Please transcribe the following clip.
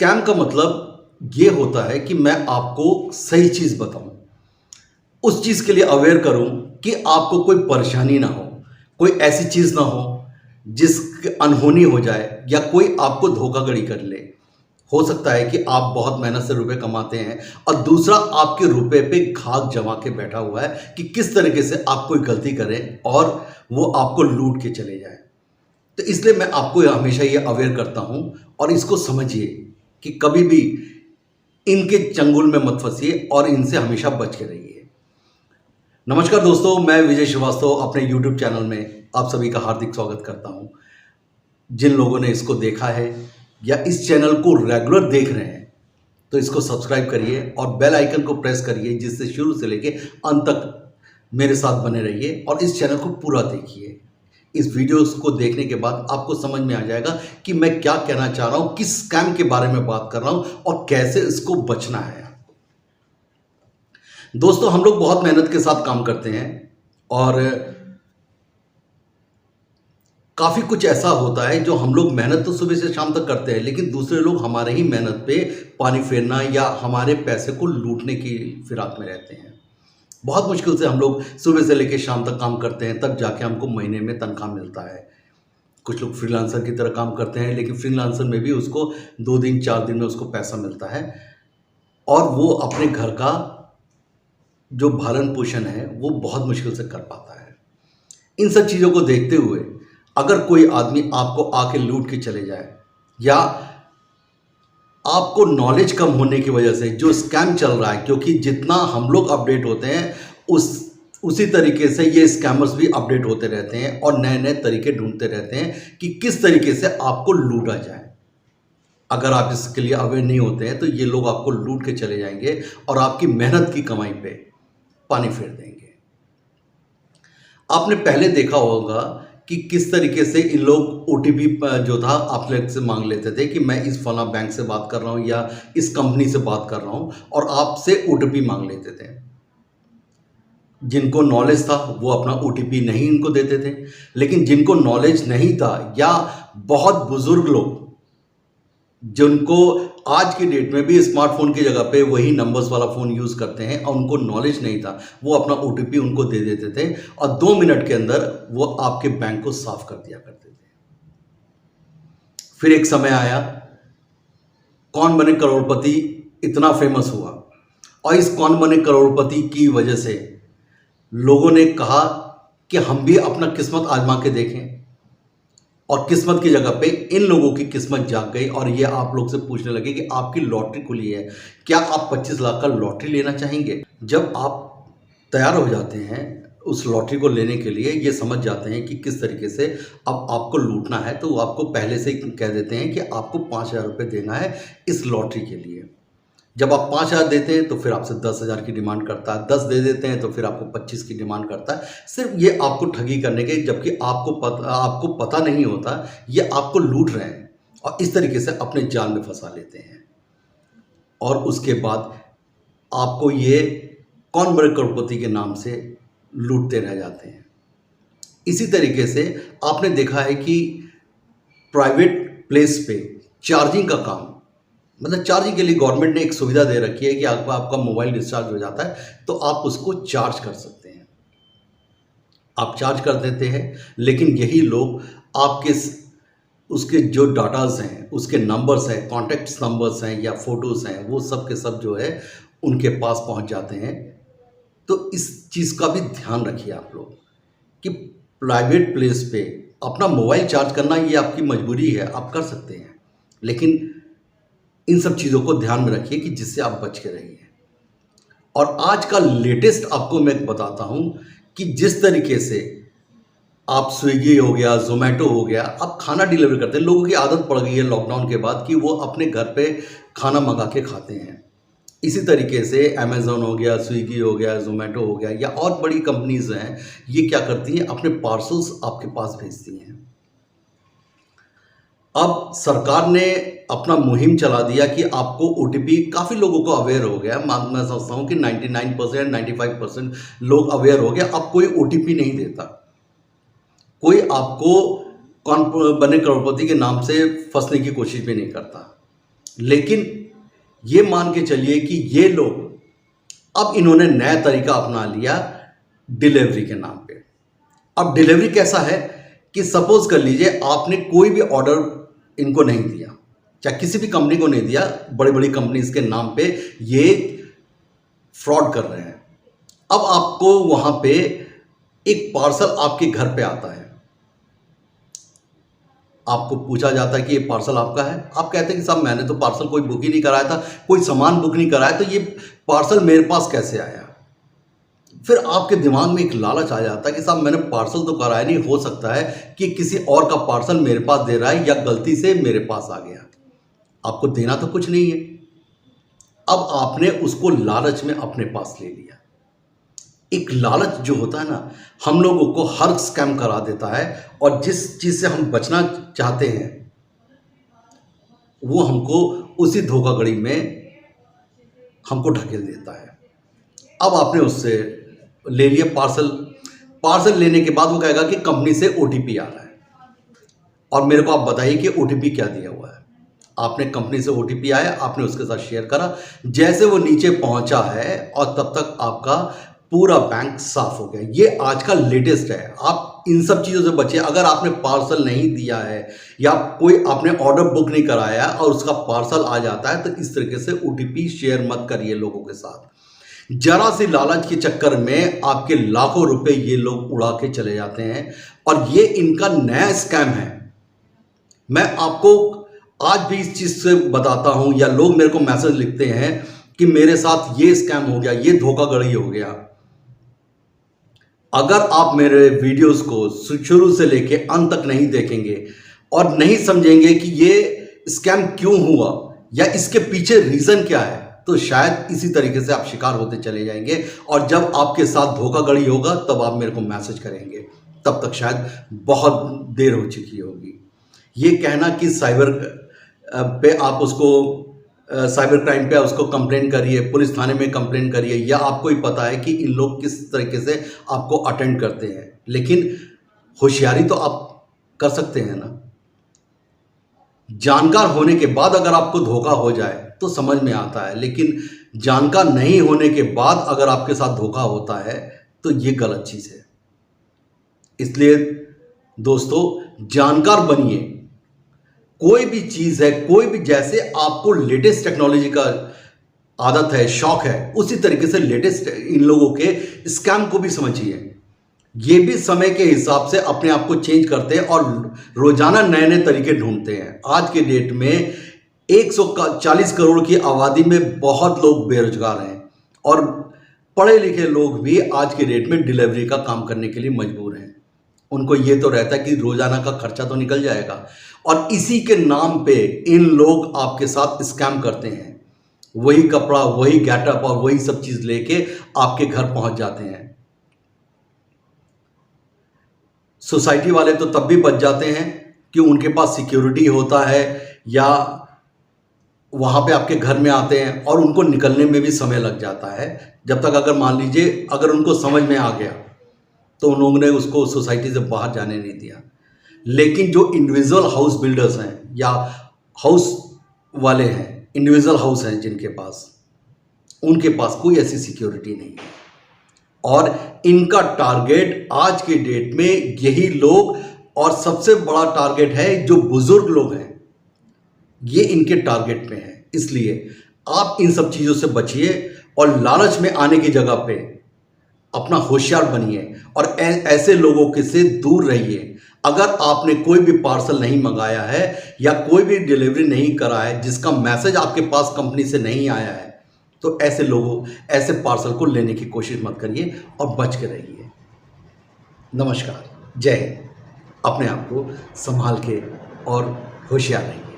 Scam का मतलब ये होता है कि मैं आपको सही चीज़ बताऊं, उस चीज़ के लिए अवेयर करूं कि आपको कोई परेशानी ना हो, कोई ऐसी चीज़ ना हो जिसकी अनहोनी हो जाए या कोई आपको धोखाधड़ी कर ले। हो सकता है कि आप बहुत मेहनत से रुपए कमाते हैं और दूसरा आपके रुपए पे घात जमा के बैठा हुआ है कि किस तरीके से आप कोई गलती करें और वो आपको लूट के चले जाए। तो इसलिए मैं आपको हमेशा ये अवेयर करता हूँ और इसको समझिए कि कभी भी इनके चंगुल में मत फंसिए और इनसे हमेशा बच के रहिए। नमस्कार दोस्तों, मैं विजय श्रीवास्तव अपने YouTube चैनल में आप सभी का हार्दिक स्वागत करता हूँ। जिन लोगों ने इसको देखा है या इस चैनल को रेगुलर देख रहे हैं तो इसको सब्सक्राइब करिए और बेल आइकन को प्रेस करिए, जिससे शुरू से लेके अंत तक मेरे साथ बने रहिए और इस चैनल को पूरा देखिए। इस वीडियोस को देखने के बाद आपको समझ में आ जाएगा कि मैं क्या कहना चाह रहा हूँ, किस स्कैम के बारे में बात कर रहा हूँ और कैसे इसको बचना है। दोस्तों, हम लोग बहुत मेहनत के साथ काम करते हैं और काफ़ी कुछ ऐसा होता है जो हम लोग मेहनत तो सुबह से शाम तक करते हैं, लेकिन दूसरे लोग हमारे ही मेहनत पे पानी फेरना या हमारे पैसे को लूटने की फिराक में रहते हैं। बहुत मुश्किल से हम लोग सुबह से लेकर शाम तक काम करते हैं, तब जाके हमको महीने में तनख्वाह मिलता है। कुछ लोग फ्रीलांसर की तरह काम करते हैं, लेकिन फ्रीलांसर में भी उसको 2 दिन 4 दिन में उसको पैसा मिलता है और वो अपने घर का जो भरण पोषण है वो बहुत मुश्किल से कर पाता है। इन सब चीज़ों को देखते हुए अगर कोई आदमी आपको आके लूट के चले जाए या आपको नॉलेज कम होने की वजह से जो स्कैम चल रहा है, क्योंकि जितना हम लोग अपडेट होते हैं उसी तरीके से ये स्कैमर्स भी अपडेट होते रहते हैं और नए नए तरीके ढूंढते रहते हैं कि किस तरीके से आपको लूटा जाए। अगर आप इसके लिए अवेयर नहीं होते हैं तो ये लोग आपको लूट के चले जाएंगे और आपकी मेहनत की कमाई पे पानी फेर देंगे। आपने पहले देखा होगा कि किस तरीके से इन लोग ओटीपी जो था आप लोग से मांग लेते थे कि मैं इस फला बैंक से बात कर रहा हूँ या इस कंपनी से बात कर रहा हूँ, और आपसे ओटीपी मांग लेते थे। जिनको नॉलेज था वो अपना ओटीपी नहीं इनको देते थे, लेकिन जिनको नॉलेज नहीं था या बहुत बुजुर्ग लोग जिनको आज की डेट में भी स्मार्टफोन की जगह पे वही नंबर्स वाला फ़ोन यूज़ करते हैं और उनको नॉलेज नहीं था, वो अपना ओटीपी उनको दे देते थे और 2 मिनट के अंदर वो आपके बैंक को साफ कर दिया करते थे। फिर एक समय आया, कौन बने करोड़पति इतना फेमस हुआ और इस कौन बने करोड़पति की वजह से लोगों ने कहा कि हम भी अपना किस्मत आजमा के देखें, और किस्मत की जगह पे इन लोगों की किस्मत जाग गई और ये आप लोग से पूछने लगे कि आपकी लॉटरी खुली है, क्या आप 25 लाख का लॉटरी लेना चाहेंगे? जब आप तैयार हो जाते हैं उस लॉटरी को लेने के लिए, ये समझ जाते हैं कि किस तरीके से अब आपको लूटना है, तो वो आपको पहले से ही कह देते हैं कि आपको 5,000 रुपये देना है इस लॉटरी के लिए। जब आप 5,000 देते हैं तो फिर आपसे 10,000 की डिमांड करता है, 10 दे देते हैं तो फिर आपको 25 की डिमांड करता है, सिर्फ ये आपको ठगी करने के, जबकि आपको पता नहीं होता ये आपको लूट रहे हैं और इस तरीके से अपने जाल में फंसा लेते हैं। और उसके बाद आपको ये कौन बड़े करोड़पति के नाम से लूटते रह जाते हैं। इसी तरीके से आपने देखा है कि प्राइवेट प्लेस पे चार्जिंग का काम, मतलब चार्जिंग के लिए गवर्नमेंट ने एक सुविधा दे रखी है कि आपका मोबाइल डिस्चार्ज हो जाता है तो आप उसको चार्ज कर सकते हैं। आप चार्ज कर देते हैं, लेकिन यही लोग आपके उसके जो डाटाज हैं, उसके नंबर्स हैं, कॉन्टैक्ट्स नंबर्स हैं या फोटोज़ हैं, वो सब के सब जो है उनके पास पहुंच जाते हैं। तो इस चीज़ का भी ध्यान रखिए आप लोग कि प्राइवेट प्लेस पे अपना मोबाइल चार्ज करना ये आपकी मजबूरी है, आप कर सकते हैं, लेकिन इन सब चीज़ों को ध्यान में रखिए कि जिससे आप बच के रहिए। और आज का लेटेस्ट आपको मैं बताता हूं कि जिस तरीके से आप स्विगी हो गया, जोमेटो हो गया, आप खाना डिलीवर करते हैं। लोगों की आदत पड़ गई है लॉकडाउन के बाद कि वो अपने घर पे खाना मंगा के खाते हैं। इसी तरीके से अमेज़न हो गया, स्विगी हो गया, जोमेटो हो गया या और बड़ी कंपनीज़ हैं, ये क्या करती हैं, अपने पार्सल्स आपके पास भेजती हैं। अब सरकार ने अपना मुहिम चला दिया कि आपको ओटीपी, काफ़ी लोगों को अवेयर हो गया, मैं समझता हूँ कि 99% 95% लोग अवेयर हो गया। अब कोई ओटीपी नहीं देता, कोई आपको कौन बने करोड़पति के नाम से फंसने की कोशिश भी नहीं करता। लेकिन ये मान के चलिए कि ये लोग अब इन्होंने नया तरीका अपना लिया डिलीवरी के नाम पे। अब डिलीवरी कैसा है कि सपोज कर लीजिए आपने कोई भी ऑर्डर इनको नहीं दिया, चाहे किसी भी कंपनी को नहीं दिया, बड़ी बड़ी कंपनीज के नाम पे ये फ्रॉड कर रहे हैं। अब आपको वहां पे एक पार्सल आपके घर पे आता है, आपको पूछा जाता है कि ये पार्सल आपका है, आप कहते हैं कि साहब मैंने तो पार्सल कोई बुक ही नहीं कराया था, कोई सामान बुक नहीं कराया, तो ये पार्सल मेरे पास कैसे आया। फिर आपके दिमाग में एक लालच आ जाता है कि साहब मैंने पार्सल तो कराया नहीं, हो सकता है कि किसी और का पार्सल मेरे पास दे रहा है या गलती से मेरे पास आ गया। आपको देना तो कुछ नहीं है, अब आपने उसको लालच में अपने पास ले लिया। एक लालच जो होता है ना, हम लोगों को हर स्कैम करा देता है, और जिस चीज़ से हम बचना चाहते हैं वो हमको उसी धोखाधड़ी में हमको ढकेल देता है। अब आपने उससे ले लिया पार्सल लेने के बाद वो कहेगा कि कंपनी से ओटीपी आ रहा है, और मेरे को आप बताइए कि ओटीपी क्या दिया हुआ है। आपने कंपनी से ओटीपी आया, आपने उसके साथ शेयर करा, जैसे वो नीचे पहुंचा है और तब तक आपका पूरा बैंक साफ हो गया। ये आज का लेटेस्ट है, आप इन सब चीज़ों से बचिए। अगर आपने पार्सल नहीं दिया है या कोई आपने ऑर्डर बुक नहीं कराया और उसका पार्सल आ जाता है, तो इस तरीके से ओटीपी शेयर मत करिए लोगों के साथ। जरा सी लालच के चक्कर में आपके लाखों रुपए ये लोग उड़ा के चले जाते हैं, और ये इनका नया स्कैम है। मैं आपको आज भी इस चीज़ से बताता हूं, या लोग मेरे को मैसेज लिखते हैं कि मेरे साथ ये स्कैम हो गया, ये धोखाधड़ी हो गया। अगर आप मेरे वीडियोस को शुरू से लेके अंत तक नहीं देखेंगे और नहीं समझेंगे कि ये स्कैम क्यों हुआ या इसके पीछे रीज़न क्या है, तो शायद इसी तरीके से आप शिकार होते चले जाएंगे, और जब आपके साथ धोखाधड़ी होगा तब आप मेरे को मैसेज करेंगे, तब तक शायद बहुत देर हो चुकी होगी। ये कहना कि साइबर पे आप उसको साइबर क्राइम पे उसको कंप्लेन करिए, पुलिस थाने में कंप्लेन करिए, या आपको ही पता है कि इन लोग किस तरीके से आपको अटेंड करते हैं, लेकिन होशियारी तो आप कर सकते हैं ना। जानकार होने के बाद अगर आपको धोखा हो जाए तो समझ में आता है, लेकिन जानकार नहीं होने के बाद अगर आपके साथ धोखा होता है तो ये गलत चीज़ है। इसलिए दोस्तों, जानकार बनिए। कोई भी चीज़ है, कोई भी, जैसे आपको लेटेस्ट टेक्नोलॉजी का आदत है, शौक है, उसी तरीके से लेटेस्ट इन लोगों के स्कैम को भी समझिए। ये भी समय के हिसाब से अपने आप को चेंज करते हैं और रोजाना नए नए तरीके ढूंढते हैं। आज के डेट में 140 करोड़ की आबादी में बहुत लोग बेरोजगार हैं, और पढ़े लिखे लोग भी आज के डेट में डिलीवरी का काम करने के लिए मजबूर हैं। उनको ये तो रहता है कि रोजाना का खर्चा तो निकल जाएगा, और इसी के नाम पे इन लोग आपके साथ स्कैम करते हैं। वही कपड़ा, वही गेटअप और वही सब चीज़ लेके आपके घर पहुंच जाते हैं। सोसाइटी वाले तो तब भी बच जाते हैं कि उनके पास सिक्योरिटी होता है, या वहाँ पे आपके घर में आते हैं और उनको निकलने में भी समय लग जाता है। जब तक, अगर मान लीजिए अगर उनको समझ में आ गया तो उन लोगों ने उसको सोसाइटी से बाहर जाने नहीं दिया। लेकिन जो इंडिविजुअल हाउस बिल्डर्स हैं या हाउस वाले हैं, इंडिविजुअल हाउस हैं जिनके पास, उनके पास कोई ऐसी सिक्योरिटी नहीं है, और इनका टारगेट आज के डेट में यही लोग, और सबसे बड़ा टारगेट है जो बुजुर्ग लोग हैं, ये इनके टारगेट में है। इसलिए आप इन सब चीज़ों से बचिए और लालच में आने की जगह पे अपना होशियार बनिए और ऐसे लोगों के से दूर रहिए। अगर आपने कोई भी पार्सल नहीं मंगाया है या कोई भी डिलीवरी नहीं करा है जिसका मैसेज आपके पास कंपनी से नहीं आया है, तो ऐसे लोगों, ऐसे पार्सल को लेने की कोशिश मत करिए और बच के रहिए। नमस्कार, जय हिंद। अपने आप को संभाल के और होशियार रहिए।